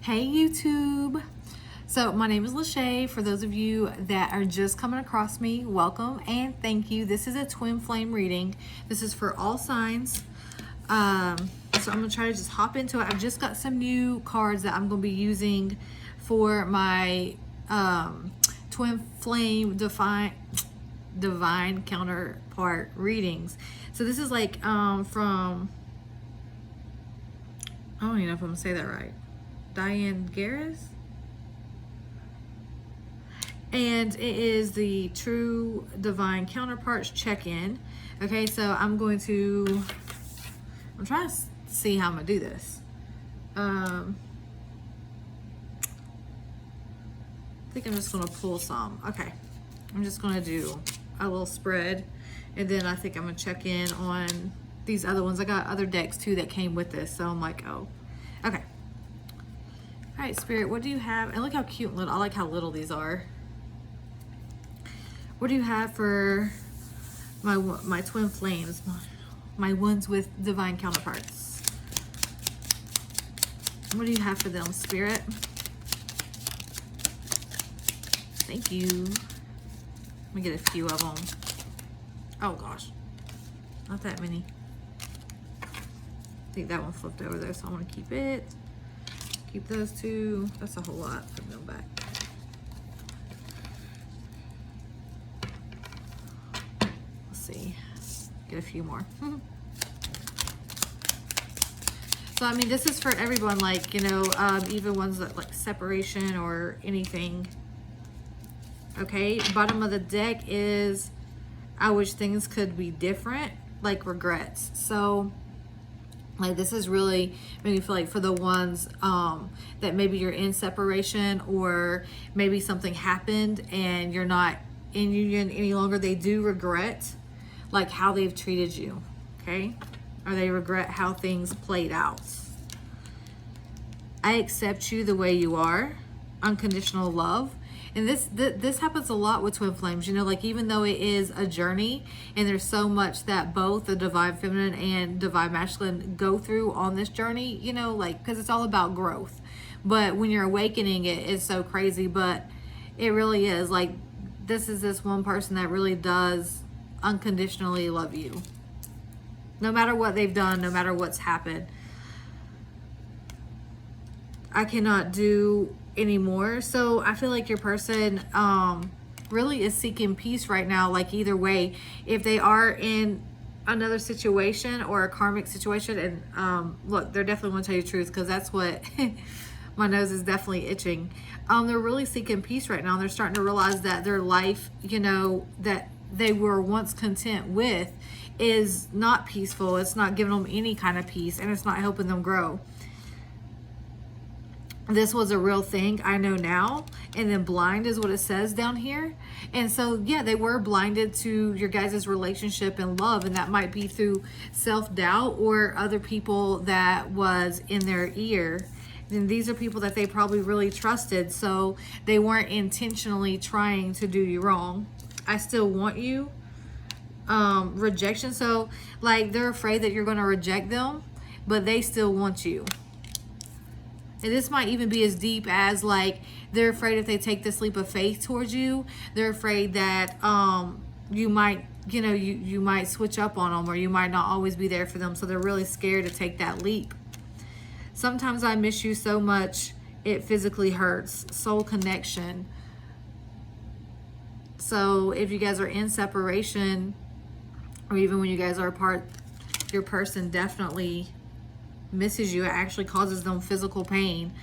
Hey YouTube! So my name is Lachey. For those of you that are just coming across me, welcome and thank you. This is a twin flame reading. This is for all signs. So I'm gonna try to just hop into it. I've just got some new cards that I'm gonna be using for my twin flame divine counterpart readings. So this is like from, I don't even know if I'm gonna say that right. Diane Garris. And it is the True Divine Counterparts check-in. Okay, so I'm trying to see how I'm gonna do this. I think I'm just gonna pull some. Okay, I'm just gonna do a little spread, and then I think I'm gonna check in on these other ones. I got other decks too that came with this, so I'm like, oh, okay. All right, Spirit, what do you have? And look how cute and little. I like how little these are. What do you have for my twin flames, my ones with divine counterparts? What do you have for them, Spirit? Thank you. Let me get a few of them. Oh gosh, not that many. I think that one flipped over there, so I want to keep it. Keep those two. That's a whole lot. Put them back. Let's see. Get a few more. So, I mean, this is for everyone, like, you know, even ones that like separation or anything. Okay, bottom of the deck is I wish things could be different, like regrets. So, like, this is really maybe feel like for the ones that maybe you're in separation, or maybe something happened and you're not in union any longer. They do regret like how they've treated you, okay? Or they regret how things played out. I accept you the way you are. Unconditional love. And this happens a lot with twin flames, you know, like even though it is a journey and there's so much that both the divine feminine and divine masculine go through on this journey, you know, like, because it's all about growth. But when you're awakening, it is so crazy, but it really is like, this is this one person that really does unconditionally love you. No matter what they've done, no matter what's happened. I cannot do anymore. So I feel like your person really is seeking peace right now. Like either way, if they are in another situation or a karmic situation, and look, they're definitely want to tell you the truth, because that's what my nose is definitely itching. They're really seeking peace right now. They're starting to realize that their life, you know, that they were once content with is not peaceful. It's not giving them any kind of peace, and it's not helping them grow. This was a real thing, I know now. And then blind is what it says down here. And so, yeah, they were blinded to your guys' relationship and love. And that might be through self-doubt or other people that was in their ear. And these are people that they probably really trusted. So they weren't intentionally trying to do you wrong. I still want you. Rejection. So, like, they're afraid that you're going to reject them, but they still want you. And this might even be as deep as like they're afraid if they take this leap of faith towards you, they're afraid that you might, you know, you might switch up on them, or you might not always be there for them. So they're really scared to take that leap. Sometimes I miss you so much it physically hurts. Soul connection. So if you guys are in separation, or even when you guys are apart, your person definitely misses you. It actually causes them physical pain.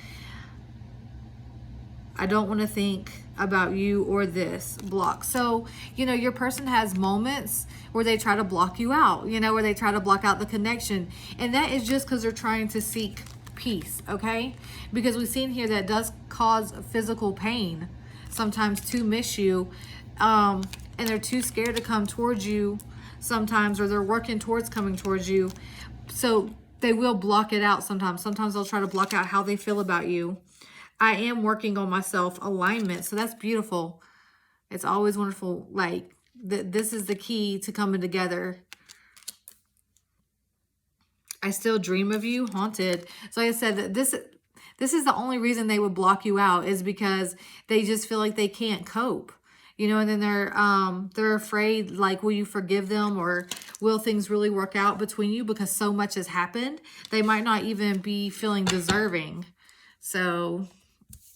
I don't want to think about you or this. Block. So, you know, your person has moments where they try to block you out, you know, where they try to block out the connection. And that is just because they're trying to seek peace, okay? Because we've seen here that does cause physical pain sometimes to miss you. And they're too scared to come towards you sometimes, or they're working towards coming towards you. So they will block it out sometimes. Sometimes they'll try to block out how they feel about you. I am working on my self-alignment. So that's beautiful. It's always wonderful. Like, this is the key to coming together. I still dream of you. Haunted. So like I said, this This is the only reason they would block you out, is because they just feel like they can't cope. You know, and then they're afraid, like, will you forgive them, or will things really work out between you, because so much has happened. They might not even be feeling deserving. So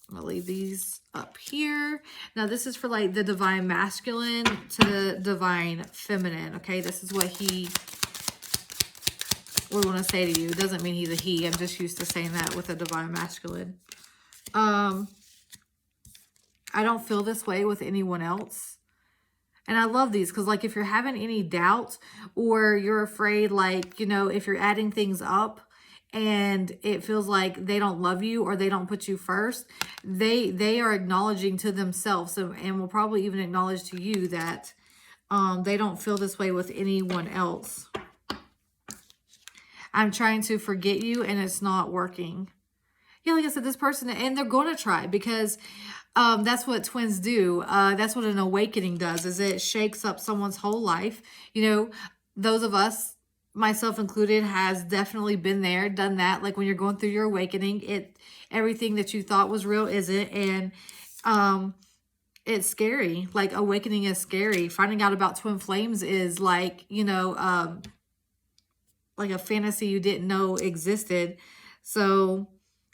I'm gonna leave these up here. Now this is for like the divine masculine to the divine feminine. Okay, this is what he would want to say to you. It doesn't mean he's a he. I'm just used to saying that with a divine masculine. I don't feel this way with anyone else. And I love these because, like, if you're having any doubt, or you're afraid, like, you know, if you're adding things up and it feels like they don't love you or they don't put you first, they are acknowledging to themselves, and will probably even acknowledge to you that they don't feel this way with anyone else. I'm trying to forget you and it's not working. Yeah, like I said, this person, and they're going to try, because that's what twins do. That's what an awakening does, is it shakes up someone's whole life. You know, those of us, myself included, has definitely been there, done that. Like when you're going through your awakening, everything that you thought was real isn't. And it's scary. Like, awakening is scary. Finding out about twin flames is like, you know, like a fantasy you didn't know existed. So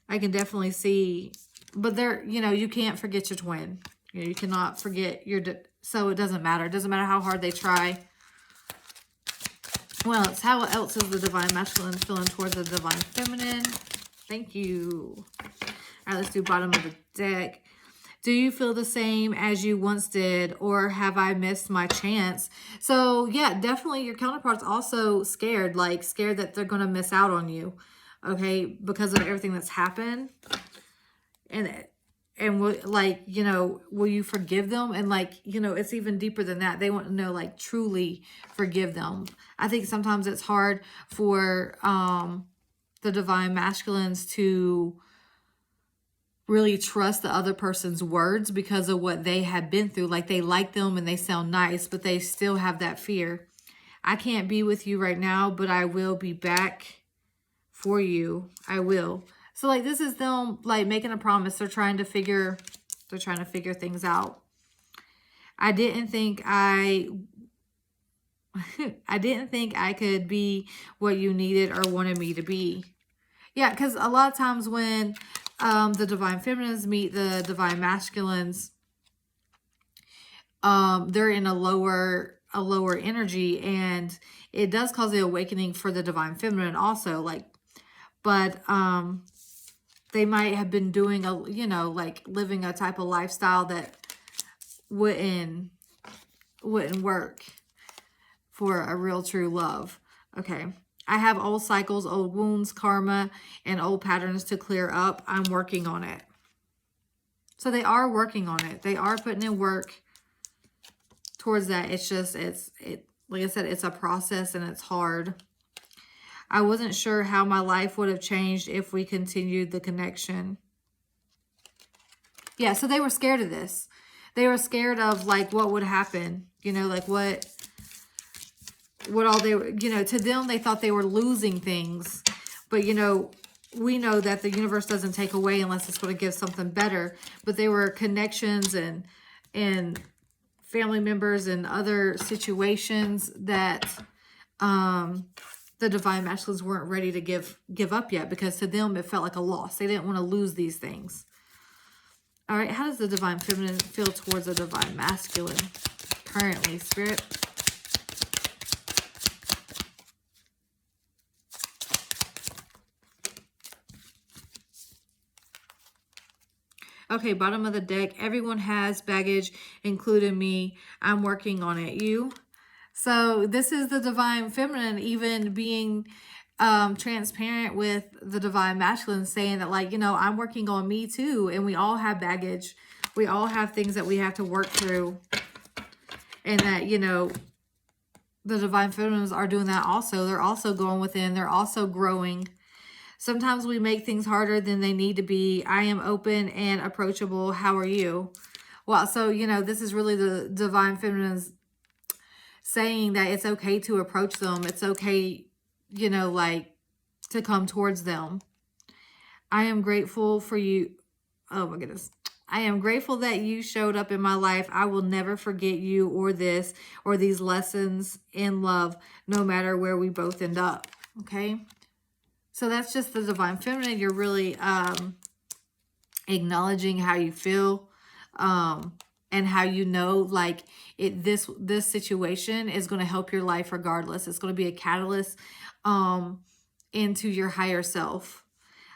I can definitely see, but there, you know, you can't forget your twin. You know, you cannot forget your, so it doesn't matter. It doesn't matter how hard they try. Well, it's how else is the divine masculine feeling towards the divine feminine? Thank you. All right, let's do bottom of the deck. Do you feel the same as you once did, or have I missed my chance? So yeah, definitely your counterpart's also scared, like scared that they're going to miss out on you. Okay, because of everything that's happened. And like, you know, will you forgive them? And like, you know, it's even deeper than that. They want to know, like, truly forgive them. I think sometimes it's hard for the divine masculines to really trust the other person's words because of what they have been through. Like, they like them and they sound nice, but they still have that fear. I can't be with you right now, but I will be back for you. I will. So like, this is them like making a promise. They're trying to figure things out. I didn't think I didn't think I could be what you needed or wanted me to be. Yeah, because a lot of times when the divine feminines meet the divine masculines, they're in a lower energy, and it does cause the awakening for the divine feminine also. Like, but they might have been doing a, you know, like living a type of lifestyle that wouldn't work for a real true love. Okay. I have old cycles, old wounds, karma, and old patterns to clear up. I'm working on it. So they are working on it. They are putting in work towards that. It's just, like I said, it's a process and it's hard. I wasn't sure how my life would have changed if we continued the connection. Yeah, so they were scared of this. They were scared of, like, what would happen. You know, like, what all they were, you know, to them, they thought they were losing things. But, you know, we know that the universe doesn't take away unless it's going to give something better. But they were connections and family members and other situations that the divine masculines weren't ready to give up yet, because to them it felt like a loss. They didn't want to lose these things. All right, how does the divine feminine feel towards the divine masculine currently, Spirit? Okay, bottom of the deck. Everyone has baggage, including me. I'm working on it. You? So this is the divine feminine even being transparent with the divine masculine, saying that, like, you know, I'm working on me too. And we all have baggage. We all have things that we have to work through. And that, you know, the divine feminines are doing that also. They're also going within. They're also growing. Sometimes we make things harder than they need to be. I am open and approachable. How are you? Well, so, you know, this is really the divine feminines saying that it's okay to approach them. It's okay, you know, like, to come towards them. I am grateful for you. Oh my goodness. I am grateful that you showed up in my life. I will never forget you or this or these lessons in love, no matter where we both end up. Okay. So that's just the Divine Feminine. You're really acknowledging how you feel, and how you know, like, this situation is going to help your life regardless. It's going to be a catalyst into your higher self.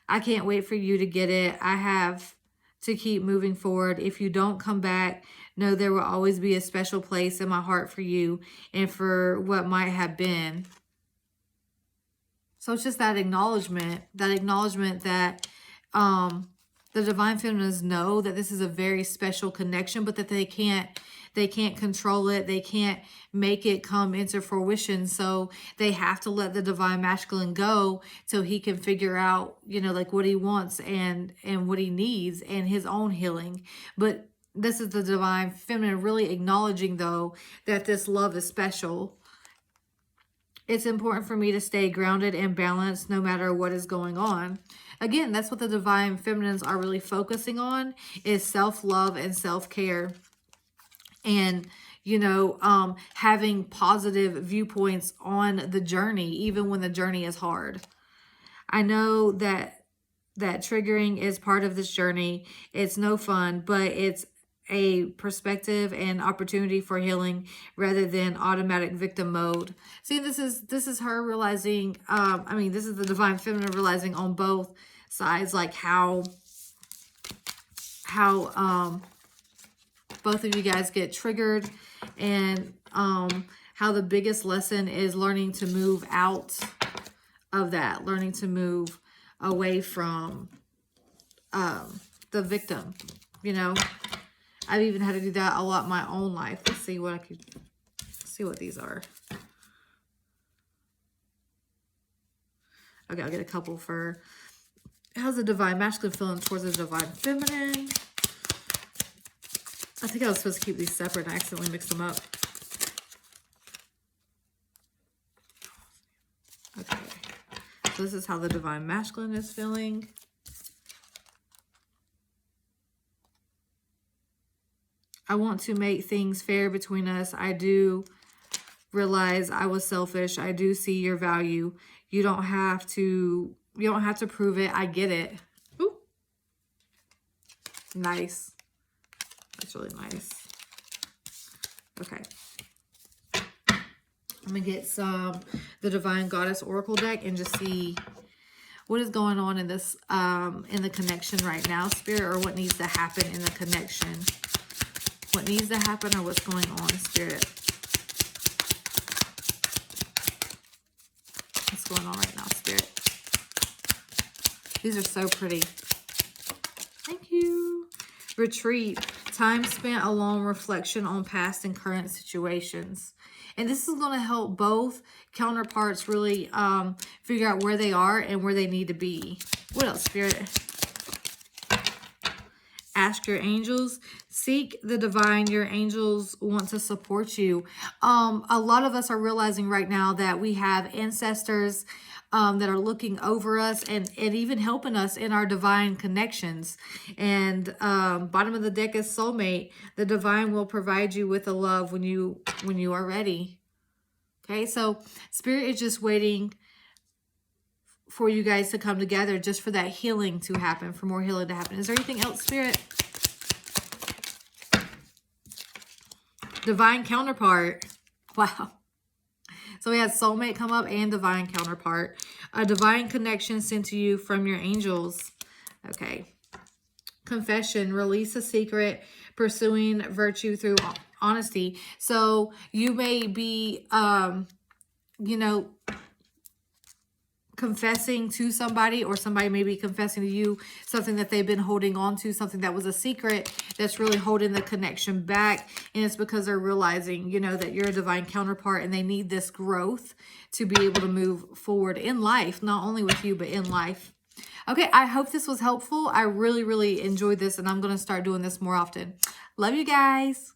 I can't wait for you to get it. I have to keep moving forward. If you don't come back, know there will always be a special place in my heart for you and for what might have been. So it's just that acknowledgement that the Divine Feminines know that this is a very special connection, but that they can't control it. They can't make it come into fruition. So they have to let the Divine Masculine go so he can figure out, you know, like what he wants and what he needs and his own healing. But this is the Divine Feminine really acknowledging, though, that this love is special. It's important for me to stay grounded and balanced no matter what is going on. Again, that's what the Divine Feminines are really focusing on, is self-love and self-care. And, you know, having positive viewpoints on the journey, even when the journey is hard. I know that triggering is part of this journey. It's no fun, but it's a perspective and opportunity for healing rather than automatic victim mode. See, this is her realizing, I mean, this is the Divine Feminine realizing on both sides, like how both of you guys get triggered, and how the biggest lesson is learning to move out of that, learning to move away from the victim, you know. I've even had to do that a lot in my own life. Let's see what see what these are. Okay, I'll get a couple for how's the Divine Masculine feeling towards the Divine Feminine. I think I was supposed to keep these separate and I accidentally mixed them up. Okay, so this is how the Divine Masculine is feeling. I want to make things fair between us. I do realize I was selfish. I do see your value. You don't have to prove it. I get it. Ooh. Nice. That's really nice. Okay. I'm going to get the Divine Goddess Oracle deck and just see what is going on in this, in the connection right now, Spirit, or what needs to happen in the connection. What needs to happen or what's going on, Spirit. What's going on right now, Spirit? These are so pretty. Thank you. Retreat. Time spent alone, reflection on past and current situations. And this is going to help both counterparts really figure out where they are and where they need to be. What else, Spirit? Ask your angels. Seek the divine. Your angels want to support you. A lot of us are realizing right now that we have ancestors that are looking over us and even helping us in our divine connections. And bottom of the deck is soulmate. The divine will provide you with a love when you are ready. Okay, so Spirit is just waiting for you guys to come together, just for that healing to happen, for more healing to happen. Is there anything else, Spirit? Divine counterpart. Wow. So we had soulmate come up and divine counterpart. A divine connection sent to you from your angels. Okay. Confession. Release a secret. Pursuing virtue through honesty. So you may be, you know, confessing to somebody, or somebody may be confessing to you something that they've been holding on to, something that was a secret that's really holding the connection back. And it's because they're realizing, you know, that you're a divine counterpart and they need this growth to be able to move forward in life, not only with you, but in life. Okay, I hope this was helpful. I really, really enjoyed this, and I'm going to start doing this more often. Love you guys.